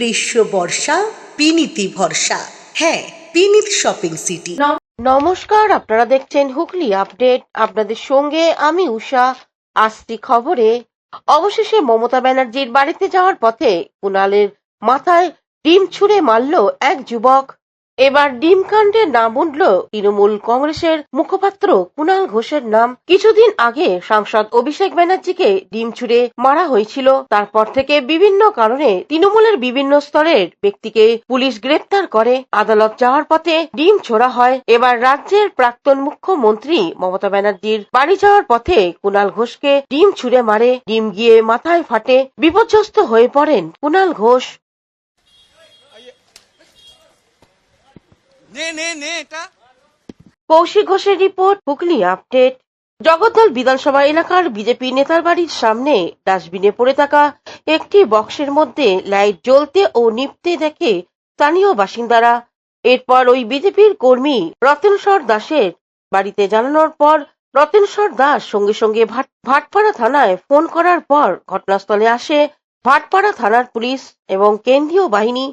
গ্রীষ্ম বর্ষা পিনিতি ভরসা। হ্যাঁ, পিনিত শপিং সিটি। নমস্কার, আপনারা দেখছেন হুগলি আপডেট। আপনাদের সঙ্গে আমি উষা। আসছি খবরে। অবশেষে মমতা ব্যানার্জির বাড়িতে যাওয়ার পথে কুণালের মাথায় ডিম ছুঁড়ে মারল এক যুবক। এবার ডিম কাণ্ডের নাম উঠল তৃণমূল কংগ্রেসের মুখপাত্র কুণাল ঘোষের নাম। কিছুদিন আগে সাংসদ অভিষেক ব্যানার্জিকে ডিম ছুঁড়ে মারা হয়েছিল। তারপর থেকে বিভিন্ন কারণে তৃণমূলের বিভিন্ন স্তরের ব্যক্তিকে পুলিশ গ্রেপ্তার করে। আদালত যাওয়ার পথে ডিম ছোড়া হয়। এবার রাজ্যের প্রাক্তন মুখ্যমন্ত্রী মমতা ব্যানার্জির বাড়ি যাওয়ার পথে কুণাল ঘোষকে ডিম ছুঁড়ে মারে। ডিম গিয়ে মাথায় ফাটে। বিপর্যস্ত হয়ে পড়েন কুণাল ঘোষ। কৌশিক ঘোষের রিপোর্ট, হুগলি আপডেট। জগদ্দল বিধানসভা এলাকার বিজেপি নেতার বাড়ির সামনে ডাস্টবিনে পড়ে থাকা একটি বক্সের মধ্যে লাইট জ্বলতে ও নিভতে দেখে স্থানীয় বাসিন্দারা। এরপর ওই বিজেপির কর্মী রতনেশ্বর দাসের বাড়িতে জানানোর পর রতনেশ্বর দাস সঙ্গে সঙ্গে ভাটপাড়া থানায় ফোন করার পর ঘটনাস্থলে আসে ভাটপাড়া থানার পুলিশ এবং কেন্দ্রীয় বাহিনী।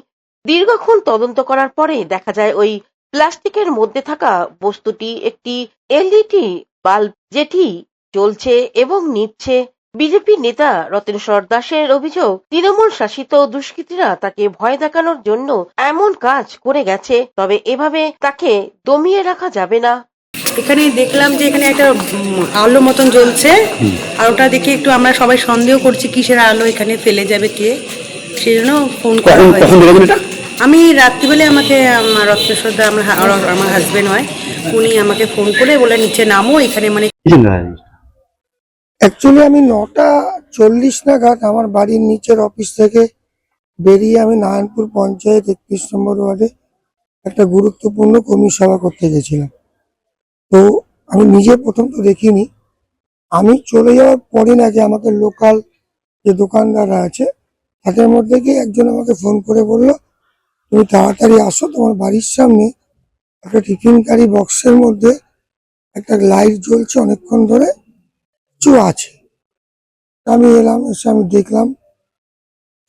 দীর্ঘক্ষণ তদন্ত করার পরে দেখা যায় ওই প্লাস্টিকের মধ্যে থাকা বস্তুটি একটি এলইডি বাল্ব, যেটি জ্বলছে এবং নিভছে। বিজেপি নেতা রতনেশ্বর দাসের অভিযোগ, তৃণমূল শাসিত দুষ্কৃতীরা তাকে ভয় দেখানোর জন্য এমন কাজ করে গেছে। তবে এভাবে তাকে দমিয়ে রাখা যাবে না। এখানে দেখলাম যে এখানে একটা আলো মতন জ্বলছে, আর ওটা দেখে একটু আমরা সবাই সন্দেহ করছি কিসের আলো এখানে ফেলে যাবে কে, সেই জন্য ফোন করা হয়েছে। আমি রাত্রিবেলা আমাকে রত্নেশ্বর দা আমার হাজবেন্ড হয়, উনি আমাকে ফোন করে বলে নিচে নামো এখানে, মানে অ্যাকচুয়ালি আমি 9:40 নাগাদ আমার বাড়ির নিচের অফিস থেকে বেরিয়ে আমি নারায়ণপুর পঞ্চায়েত 31 নম্বর ওয়ার্ডে একটা গুরুত্বপূর্ণ কর্মী সভা করতে গেছিলাম। তো আমি নিজে প্রথম তো দেখিনি, আমি চলে যাওয়ার পরে নাকি আমাকে লোকাল যে দোকানদাররা আছে তাদের মধ্যে গিয়ে একজন আমাকে ফোন করে বলল, তুমি তাড়াতাড়ি আসো, তোমার বাড়ির সামনে একটা টিফিন কারি বক্সের মধ্যে একটা লাইট জ্বলছে অনেকক্ষণ ধরে, কিছু আছে। আমি এলাম, এসে আমি দেখলাম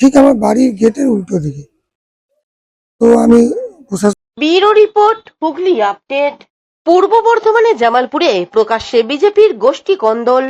ঠিক আমার বাড়ির গেটের উল্টো দিকে। তো আমি ব্যুরো রিপোর্ট, হুগলি আপডেট। পূর্ব বর্ধমানে জামালপুরে প্রকাশ্যে বিজেপির গোষ্ঠী কন্দল।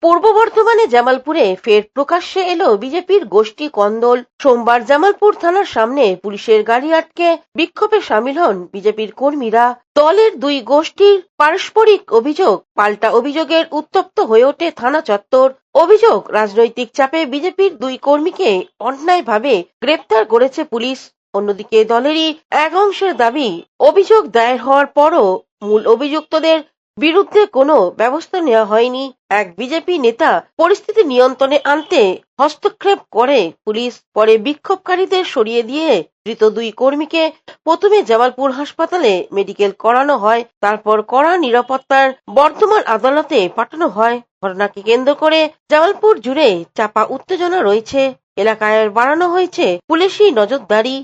পূর্ব বর্ধমানে জামালপুরে ফের প্রকাশ্যে এলো বিজেপির গোষ্ঠী কন্দল। সোমবার জামালপুর থানার সামনে পুলিশের গাড়ি আটকে বিক্ষোভে সামিল হন বিজেপির কর্মীরা। দলের দুই গোষ্ঠীর পারস্পরিক অভিযোগ পাল্টা অভিযোগের উত্তপ্ত হয়ে ওঠে থানা চত্বর। অভিযোগ, রাজনৈতিক চাপে বিজেপির দুই কর্মীকে অন্যায়ভাবে গ্রেপ্তার করেছে পুলিশ। অন্যদিকে দলেরই এক অংশের দাবি, অভিযোগ দায়ের হওয়ার পরও মূল অভিযুক্তদের বিরুদ্ধে কোনো ব্যবস্থা নেওয়া হয়নি। এক বিজেপি নেতা পরিস্থিতি নিয়ন্ত্রণে আনতে হস্তক্ষেপ করে পুলিশ। পরে বিক্ষোভকারীদের সরিয়ে দিয়ে ধৃত দুই কর্মীকে প্রথমে জামালপুর হাসপাতালে মেডিকেল করানো হয়, তারপর কড়া নিরাপত্তার বর্ধমান আদালতে পাঠানো হয়। ঘটনাকে কেন্দ্র করে জামালপুর জুড়ে চাপা উত্তেজনা রয়েছে। এলাকায় বাড়ানো হয়েছে পুলিশি নজরদারি।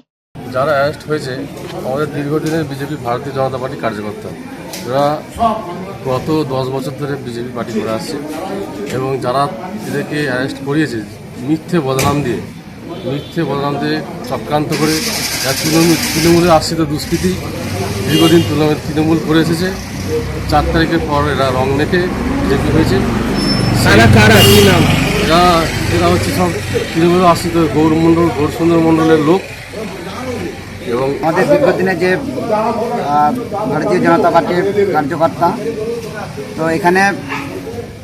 যারা অ্যারেস্ট হয়েছে আমাদের দীর্ঘদিনের বিজেপি ভারতীয় জনতা পার্টি কার্যকর্তা, এরা গত 10 বছর ধরে বিজেপি পার্টি করে আসছে এবং যারা এদেরকে অ্যারেস্ট করিয়েছে মিথ্যে বদনাম দিয়ে চক্রান্ত করে তৃণমূলের আশ্রিত দুষ্কৃতি দীর্ঘদিন তৃণমূল করে এসেছে। 4 তারিখের পর এরা রং মেখে বিজেপি হয়েছে। এরা হচ্ছে সব তৃণমূলের আশ্রিত গৌর সুন্দর মণ্ডলের লোক। এবং আমাদের দীর্ঘদিনের যে ভারতীয় জনতা পার্টির কার্যকর্তা, তো এখানে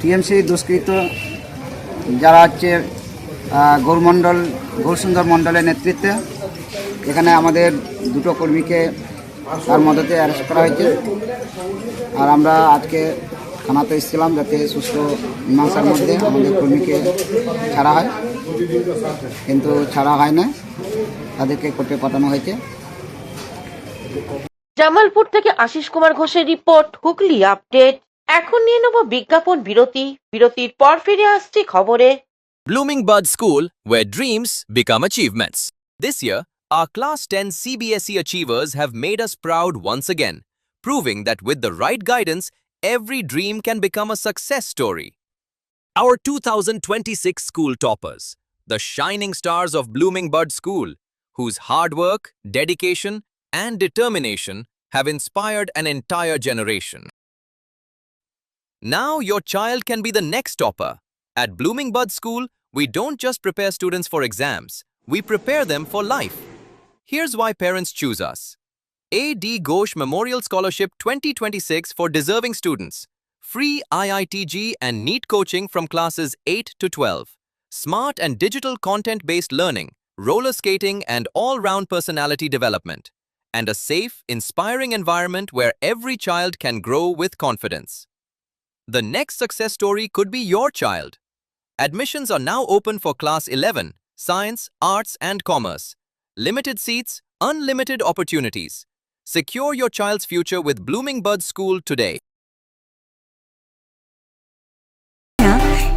টিএমসি দুষ্কৃত যারা হচ্ছে গৌরসুন্দর মণ্ডলের নেতৃত্বে এখানে আমাদের দুটো কর্মীকে তার মদতে অ্যারেস্ট করা হয়েছে। আর আমরা আজকে থানাতে এসেছিলাম যাতে সুস্থ মীমাংসার মধ্যে আমাদের কর্মীকে ছাড়া হয়, কিন্তু ছাড়া হয় না, তাদেরকে কোর্টে পাঠানো হয়েছে। জামালপুর থেকে আশিস কুমার ঘোষের রিপোর্ট, হুগলি আপডেট। এখন নিয়ে নেব বিজ্ঞাপন বিরতি। বিরতির পর ফিরে আসছি খবরে। Blooming Bud School, where dreams become achievements. This year, our Class 10 CBSE achievers have made us proud once again, proving that with the right guidance, every dream can become a success story. Our 2026 school toppers, the shining stars of Blooming Bud School, whose hard work, dedication, and determination have inspired an entire generation. Now your child can be the next topper. At Blooming Bud School, we don't just prepare students for exams, we prepare them for life. Here's why parents choose us. A.D. Ghosh Memorial Scholarship 2026 for deserving students. Free IITG and NEET coaching from classes 8 to 12. Smart and digital content-based learning, roller skating and all-round personality development. And a safe, inspiring environment where every child can grow with confidence. The next success story could be your child. Admissions are now open for Class 11, Science, Arts and Commerce. Limited seats, unlimited opportunities. Secure your child's future with Blooming Bud School today.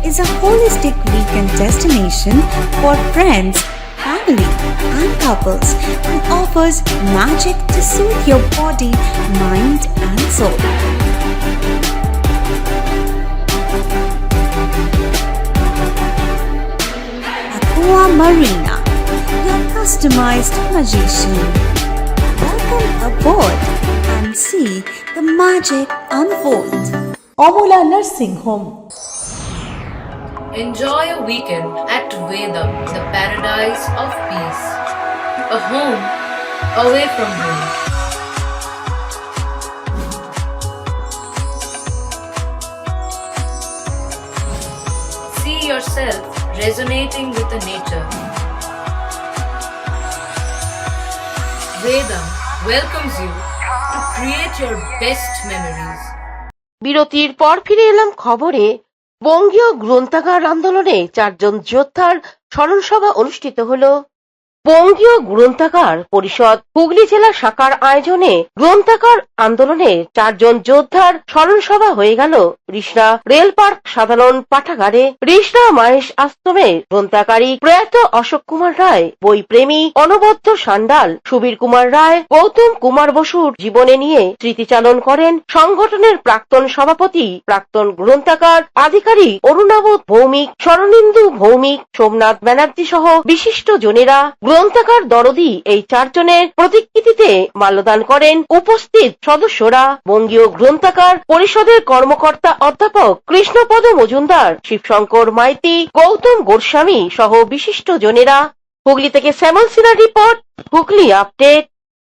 Is a holistic weekend destination for friends, family, and couples and offers magic to soothe your body, mind, and soul. Aqua Marina, your customized magician. Welcome aboard and see the magic unfold. Amala nursing home. Enjoy a weekend at Vedam, the paradise of peace. A home away from home. See yourself resonating with the nature. Vedam welcomes you to create your best memories. বিরতির পর ফিরে এলাম খবরে। বঙ্গীয় গ্রন্থাগার আন্দোলনে 4 জন যোদ্ধার স্মরণসভা অনুষ্ঠিত হল। বঙ্গীয় গ্রন্থাগার পরিষদ হুগলি জেলা শাখার আয়োজনে গ্রন্থাগার আন্দোলনে 4 জন যোদ্ধার স্মরণসভা হয়ে গেল রিষড়া রেল পার্ক সাধারণ পাঠাগারে। রিষড়া মাহেশ আশ্রমে গ্রন্থাগারী প্রয়াত অশোক কুমার রায়, বইপ্রেমী অনবদ্য সান্যাল, সুবীর কুমার রায়, গৌতম কুমার বসুর জীবনে নিয়ে স্মৃতিচারণ করেন সংগঠনের প্রাক্তন সভাপতি, প্রাক্তন গ্রন্থাগার আধিকারিক অরুণাভ ভৌমিক, শরণেন্দু ভৌমিক, সোমনাথ ব্যানার্জি সহ বিশিষ্ট জনেরা। গ্রন্থাগার দরদি এই 4 জনের প্রতিকৃতিতে মাল্যদান করেন উপস্থিত সদস্যরা। বঙ্গীয় গ্রন্থাগার পরিষদের কর্মকর্তা অধ্যাপক কৃষ্ণপদ মজুমদার, শিবশঙ্কর মাইতি, গৌতম গোস্বামী সহ বিশিষ্ট জনেরা। হুগলি থেকে শ্যামল সিনহার রিপোর্ট, হুগলি আপডেট।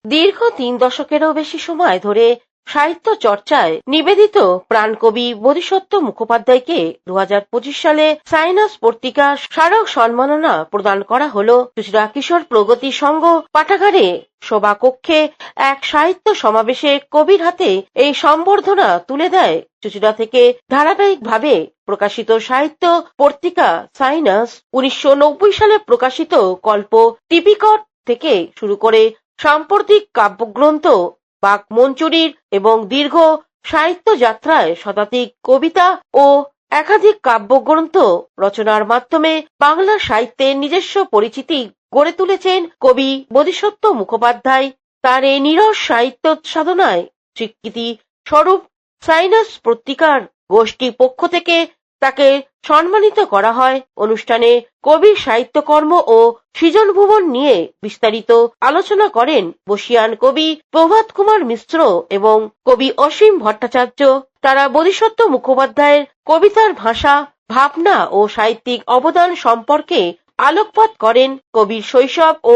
দীর্ঘ 3 দশকেরও বেশি সময় ধরে সাহিত্য চর্চায় নিবেদিত প্রাণকবি বোধিসত্ত্ব মুখোপাধ্যায়কে 2025 সালে সাইনাস পত্রিকা স্মারক সম্মাননা প্রদান করা হল। চুঁচুড়া কিশোর প্রগতি সংঘ পাঠাগারে সভাকক্ষে এক সাহিত্য সমাবেশে কবির হাতে এই সম্বর্ধনা তুলে দেয় চুঁচুড়া থেকে ধারাবাহিকভাবে প্রকাশিত সাহিত্য পত্রিকা সাইনাস। 1990 সালে প্রকাশিত কল্প, টিপিকট থেকে শুরু করে সাম্প্রতিক কাব্যগ্রন্থ, বাকমঞ্চুরির এবং দীর্ঘ সাহিত্য যাত্রায় শতাধিক কবিতা ও একাধিক কাব্যগ্রন্থ রচনার মাধ্যমে বাংলা সাহিত্যের নিজস্ব পরিচিতি গড়ে তুলেছেন কবি বোধিসত্ত্ব মুখোপাধ্যায়। তার এই নিরস সাহিত্য সাধনায় স্বীকৃতি স্বরূপ সাইনাস পত্রিকার গোষ্ঠী পক্ষ থেকে তাকে সম্মানিত করা হয়। অনুষ্ঠানে কবির সাহিত্যকর্ম ও সৃজন ভুবন নিয়ে বিস্তারিত আলোচনা করেন বর্ষীয়ান কবি প্রভাত কুমার মিশ্র এবং কবি অসীম ভট্টাচার্য। তারা বোধিসত্ত্ব মুখোপাধ্যায়ের কবিতার ভাষা, ভাবনা ও সাহিত্যিক অবদান সম্পর্কে আলোকপাত করেন। কবির শৈশব ও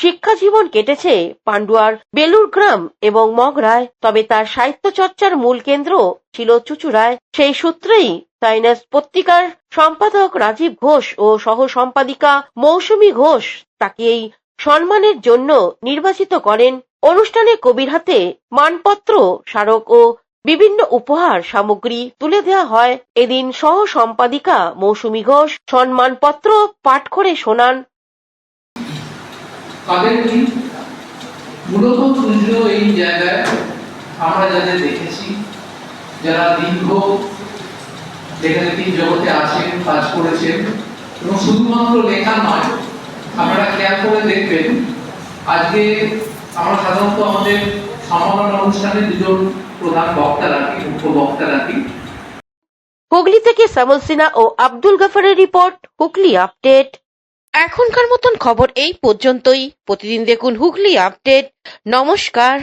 শিক্ষা জীবন কেটেছে পান্ডুয়ার বেলুড়গ্রাম এবং মগরায়, তবে তার সাহিত্য চর্চার মূল কেন্দ্র ছিল চুঁচুড়ায়। সেই সূত্রেই সাইনাস পত্রিকার সম্পাদক রাজীব ঘোষ ও সহ সম্পাদিকা মৌসুমী ঘোষ তাকে এই সম্মানের জন্য নির্বাচিত করেন। অনুষ্ঠানে কবির হাতে মানপত্র, স্মারক ও বিভিন্ন উপহার সামগ্রী তুলে দেওয়া হয়। এদিন সহ সম্পাদিকা মৌসুমী ঘোষ সম্মানপত্র পাঠ করে শোনান। মূলত এই জায়গায় আমরা যাদের দেখেছি, যারা দীর্ঘ লেখালেখির জগতে আছেন, কাজ করেছেন, এবং শুধুমাত্র লেখা নয়, আপনারা খেয়াল করে দেখবেন আজকে আমরা সাধারণত আমাদের সম্মাননা অনুষ্ঠানে 2 জন প্রধান বক্তা রাখি, মুখ্য বক্তা রাখি। হুগলি থেকে শ্যামল সিনহা ও আব্দুল গাফারের রিপোর্ট, হুগলি আপডেট। এখনকার মতন খবর এই পর্যন্তই। প্রতিদিন দেখুন হুগলি আপডেট। নমস্কার।